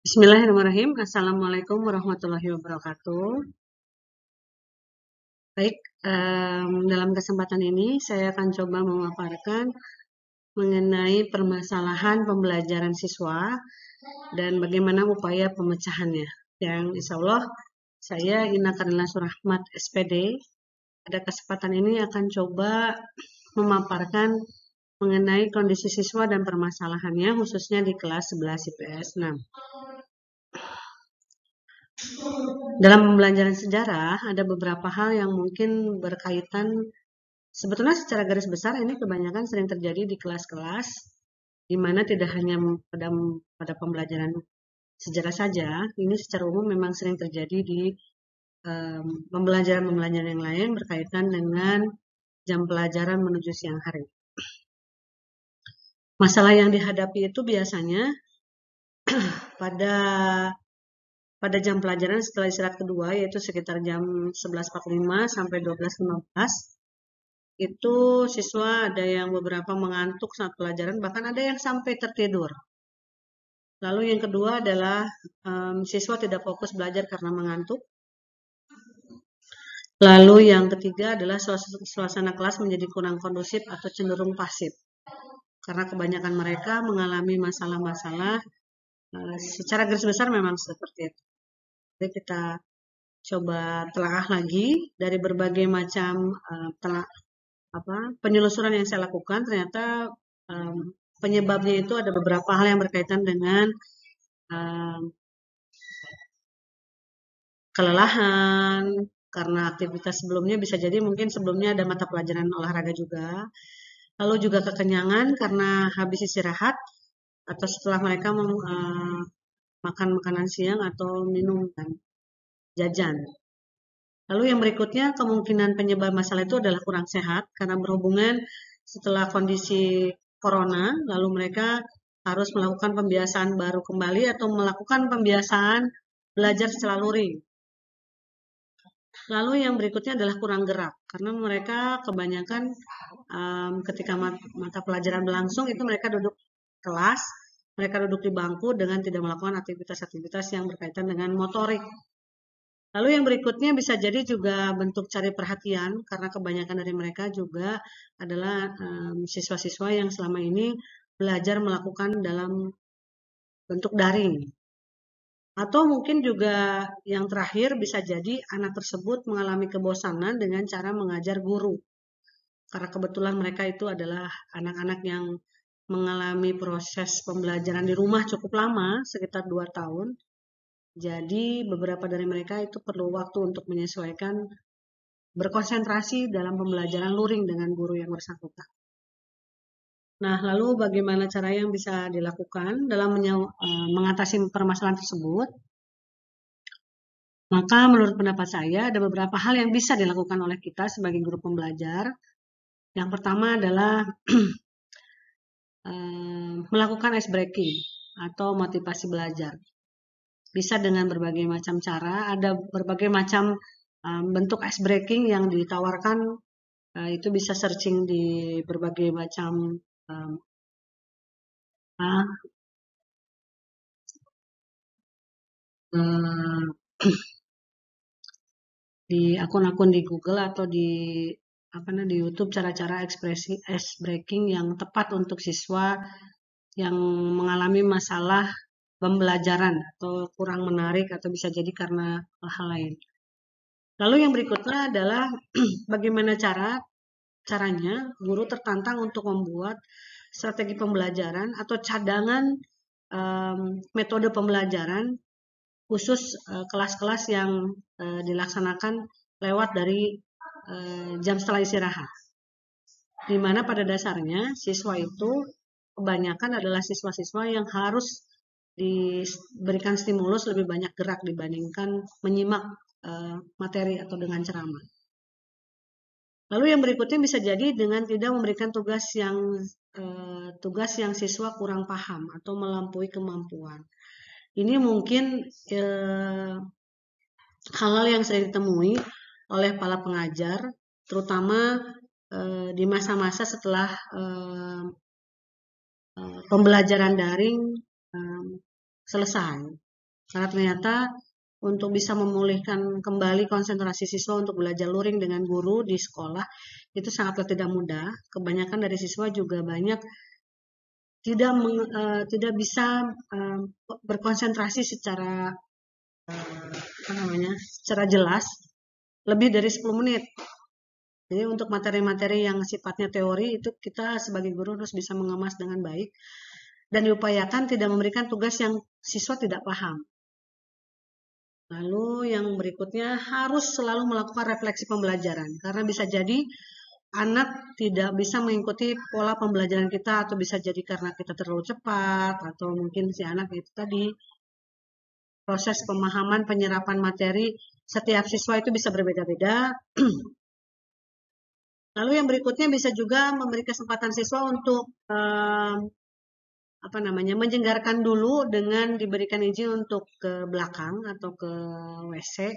Bismillahirrahmanirrahim. Assalamualaikum warahmatullahi wabarakatuh. Baik, dalam kesempatan ini saya akan coba memaparkan mengenai permasalahan pembelajaran siswa dan bagaimana upaya pemecahannya. Yang insya Allah saya Ina Karnila Surahmat SPD pada kesempatan ini akan coba memaparkan mengenai kondisi siswa dan permasalahannya khususnya di kelas 11 IPS 6. Dalam pembelajaran sejarah, ada beberapa hal yang mungkin berkaitan, sebetulnya secara garis besar ini kebanyakan sering terjadi di kelas-kelas, di mana tidak hanya pada pembelajaran sejarah saja, ini secara umum memang sering terjadi di pembelajaran-pembelajaran yang lain berkaitan dengan jam pelajaran menuju siang hari. Masalah yang dihadapi itu biasanya pada jam pelajaran setelah istirahat kedua, yaitu sekitar jam 11.45 sampai 12.15, itu siswa ada yang beberapa mengantuk saat pelajaran, bahkan ada yang sampai tertidur. Lalu yang kedua adalah siswa tidak fokus belajar karena mengantuk. Lalu yang ketiga adalah suasana kelas menjadi kurang kondusif atau cenderung pasif. Karena kebanyakan mereka mengalami masalah-masalah secara garis besar memang seperti itu. Jadi kita coba telaah lagi dari berbagai macam penyelusuran yang saya lakukan, ternyata penyebabnya itu ada beberapa hal yang berkaitan dengan kelelahan karena aktivitas sebelumnya, bisa jadi mungkin sebelumnya ada mata pelajaran olahraga juga. Lalu juga kekenyangan karena habis istirahat atau setelah mereka makan makanan siang atau minum jajan. Lalu yang berikutnya, kemungkinan penyebab masalah itu adalah kurang sehat karena berhubungan setelah kondisi corona, lalu mereka harus melakukan pembiasaan baru kembali atau melakukan pembiasaan belajar secara luring. Lalu yang berikutnya adalah kurang gerak karena mereka kebanyakan ketika mata pelajaran berlangsung itu mereka duduk kelas, mereka duduk di bangku dengan tidak melakukan aktivitas-aktivitas yang berkaitan dengan motorik. Lalu yang berikutnya bisa jadi juga bentuk cari perhatian karena kebanyakan dari mereka juga adalah siswa-siswa yang selama ini belajar melakukan dalam bentuk daring. Atau mungkin juga yang terakhir bisa jadi anak tersebut mengalami kebosanan dengan cara mengajar guru. Karena kebetulan mereka itu adalah anak-anak yang mengalami proses pembelajaran di rumah cukup lama, sekitar 2 tahun. Jadi beberapa dari mereka itu perlu waktu untuk menyesuaikan berkonsentrasi dalam pembelajaran luring dengan guru yang bersangkutan. Nah, lalu bagaimana cara yang bisa dilakukan dalam mengatasi permasalahan tersebut? Maka menurut pendapat saya ada beberapa hal yang bisa dilakukan oleh kita sebagai guru pembelajar. Yang pertama adalah melakukan ice breaking atau motivasi belajar. Bisa dengan berbagai macam cara, ada berbagai macam bentuk ice breaking yang ditawarkan, itu bisa searching di berbagai macam di akun-akun di Google atau di YouTube cara-cara ekspresi ice breaking yang tepat untuk siswa yang mengalami masalah pembelajaran atau kurang menarik atau bisa jadi karena hal lain. Lalu yang berikutnya adalah bagaimana caranya guru tertantang untuk membuat strategi pembelajaran atau cadangan metode pembelajaran khusus kelas-kelas yang dilaksanakan lewat dari jam setelah istirahat. Di mana pada dasarnya siswa itu kebanyakan adalah siswa-siswa yang harus diberikan stimulus lebih banyak gerak dibandingkan menyimak materi atau dengan ceramah. Lalu yang berikutnya bisa jadi dengan tidak memberikan tugas yang siswa kurang paham atau melampaui kemampuan. Ini mungkin hal-hal yang sering ditemui oleh para pengajar, terutama di masa-masa setelah pembelajaran daring selesai. Karena ternyata untuk bisa memulihkan kembali konsentrasi siswa untuk belajar luring dengan guru di sekolah itu sangatlah tidak mudah. Kebanyakan dari siswa juga banyak tidak bisa berkonsentrasi secara secara jelas lebih dari 10 menit. Jadi untuk materi-materi yang sifatnya teori itu kita sebagai guru harus bisa mengemas dengan baik dan diupayakan tidak memberikan tugas yang siswa tidak paham. Lalu yang berikutnya harus selalu melakukan refleksi pembelajaran karena bisa jadi anak tidak bisa mengikuti pola pembelajaran kita atau bisa jadi karena kita terlalu cepat atau mungkin si anak itu tadi proses pemahaman penyerapan materi setiap siswa itu bisa berbeda-beda. Lalu yang berikutnya bisa juga memberi kesempatan siswa untuk menjenggarkan dulu dengan diberikan izin untuk ke belakang atau ke WC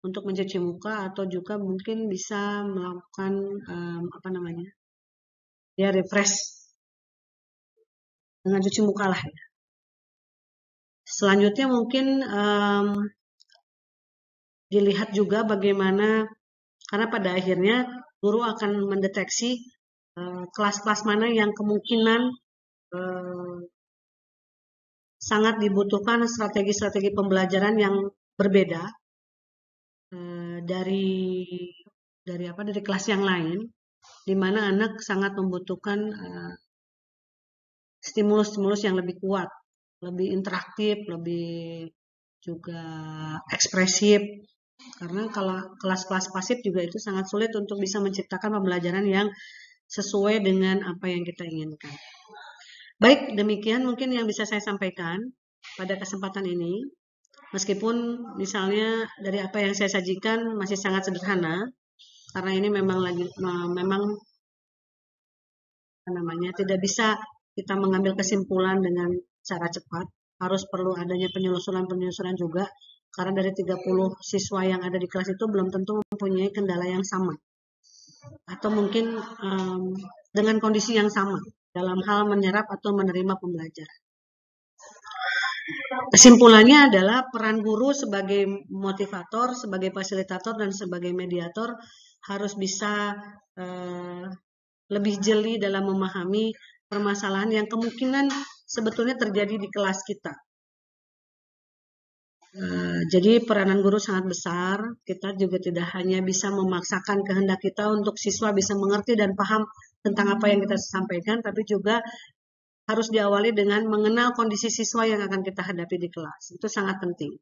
untuk mencuci muka atau juga mungkin bisa melakukan ya refresh dengan cuci muka lah ya. Selanjutnya mungkin dilihat juga bagaimana karena pada akhirnya guru akan mendeteksi kelas-kelas mana yang kemungkinan sangat dibutuhkan strategi-strategi pembelajaran yang berbeda dari kelas yang lain, di mana anak sangat membutuhkan stimulus-stimulus yang lebih kuat, lebih interaktif, lebih juga ekspresif. Karena kalau kelas-kelas pasif juga itu sangat sulit untuk bisa menciptakan pembelajaran yang sesuai dengan apa yang kita inginkan. Baik, demikian mungkin yang bisa saya sampaikan pada kesempatan ini. Meskipun misalnya dari apa yang saya sajikan masih sangat sederhana, karena ini memang tidak bisa kita mengambil kesimpulan dengan cara cepat, harus perlu adanya penyusuran juga, karena dari 30 siswa yang ada di kelas itu belum tentu mempunyai kendala yang sama, atau mungkin dengan kondisi yang sama dalam hal menyerap atau menerima pembelajaran. Kesimpulannya adalah peran guru sebagai motivator, sebagai fasilitator, dan sebagai mediator harus bisa lebih jeli dalam memahami permasalahan yang kemungkinan sebetulnya terjadi di kelas kita. Jadi peranan guru sangat besar. Kita juga tidak hanya bisa memaksakan kehendak kita untuk siswa bisa mengerti dan paham tentang apa yang kita sampaikan, tapi juga harus diawali dengan mengenal kondisi siswa yang akan kita hadapi di kelas. Itu sangat penting.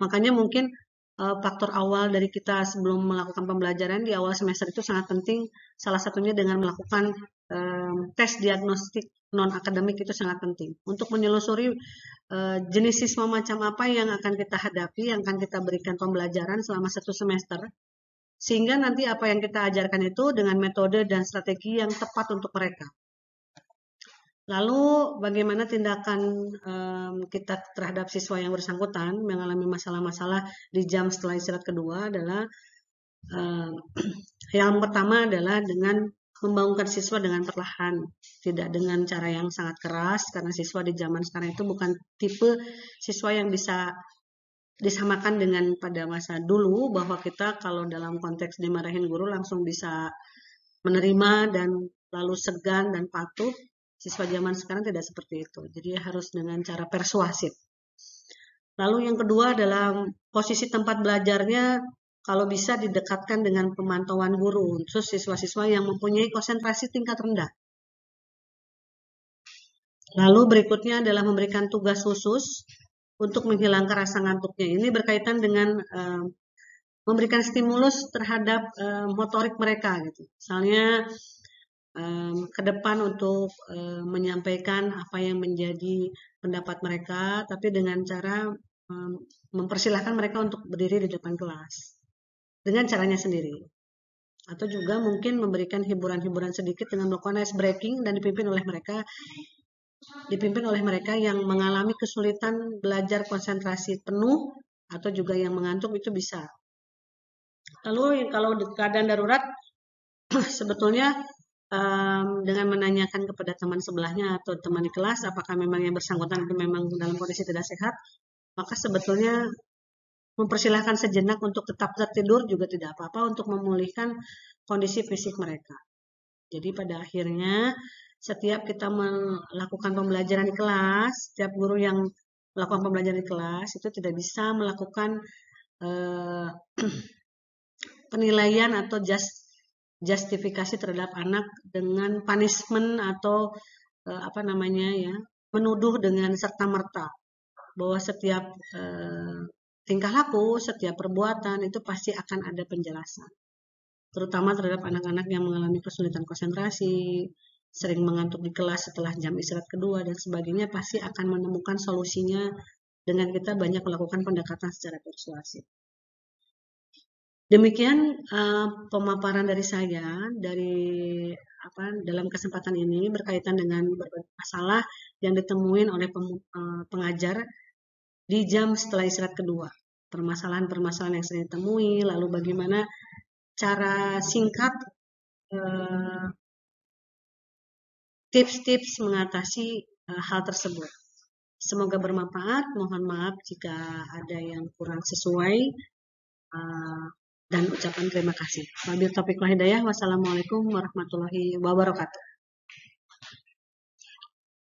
Makanya mungkin faktor awal dari kita sebelum melakukan pembelajaran di awal semester itu sangat penting. Salah satunya dengan melakukan tes diagnostik non-akademik itu sangat penting. Untuk menyelusuri jenis siswa macam apa yang akan kita hadapi, yang akan kita berikan pembelajaran selama 1 semester. Sehingga nanti apa yang kita ajarkan itu dengan metode dan strategi yang tepat untuk mereka. Lalu bagaimana tindakan kita terhadap siswa yang bersangkutan mengalami masalah-masalah di jam setelah istirahat kedua adalah yang pertama adalah dengan membangunkan siswa dengan perlahan, tidak dengan cara yang sangat keras, karena siswa di zaman sekarang itu bukan tipe siswa yang bisa disamakan dengan pada masa dulu, bahwa kita kalau dalam konteks dimarahin guru langsung bisa menerima dan lalu segan dan patuh. Siswa zaman sekarang tidak seperti itu. Jadi harus dengan cara persuasif. Lalu yang kedua adalah posisi tempat belajarnya kalau bisa didekatkan dengan pemantauan guru, khusus siswa-siswa yang mempunyai konsentrasi tingkat rendah. Lalu berikutnya adalah memberikan tugas khusus untuk menghilangkan rasa ngantuknya. Ini berkaitan dengan memberikan stimulus terhadap motorik mereka, gitu. Misalnya ke depan untuk menyampaikan apa yang menjadi pendapat mereka, tapi dengan cara mempersilahkan mereka untuk berdiri di depan kelas dengan caranya sendiri. Atau juga mungkin memberikan hiburan-hiburan sedikit dengan melakukan ice breaking dan dipimpin oleh mereka yang mengalami kesulitan belajar konsentrasi penuh atau juga yang mengantuk, itu bisa. Lalu kalau di keadaan darurat sebetulnya dengan menanyakan kepada teman sebelahnya atau teman di kelas apakah memang yang bersangkutan itu memang dalam kondisi tidak sehat, maka sebetulnya mempersilahkan sejenak untuk tetap tertidur juga tidak apa-apa untuk memulihkan kondisi fisik mereka. Jadi pada akhirnya setiap kita melakukan pembelajaran di kelas, setiap guru yang melakukan pembelajaran di kelas itu tidak bisa melakukan penilaian atau justifikasi terhadap anak dengan punishment atau menuduh dengan serta merta bahwa setiap tingkah laku, setiap perbuatan itu pasti akan ada penjelasan, terutama terhadap anak-anak yang mengalami kesulitan konsentrasi, sering mengantuk di kelas setelah jam istirahat kedua dan sebagainya, pasti akan menemukan solusinya dengan kita banyak melakukan pendekatan secara persuasif. Demikian pemaparan dari saya dalam kesempatan ini berkaitan dengan berbagai masalah yang ditemuin oleh pengajar di jam setelah istirahat kedua. Permasalahan-permasalahan yang sering ditemui, lalu bagaimana cara singkat tips-tips mengatasi hal tersebut. Semoga bermanfaat. Mohon maaf jika ada yang kurang sesuai. Dan ucapan terima kasih. Wabillahi taufiq wal hidayah. Wassalamualaikum warahmatullahi wabarakatuh.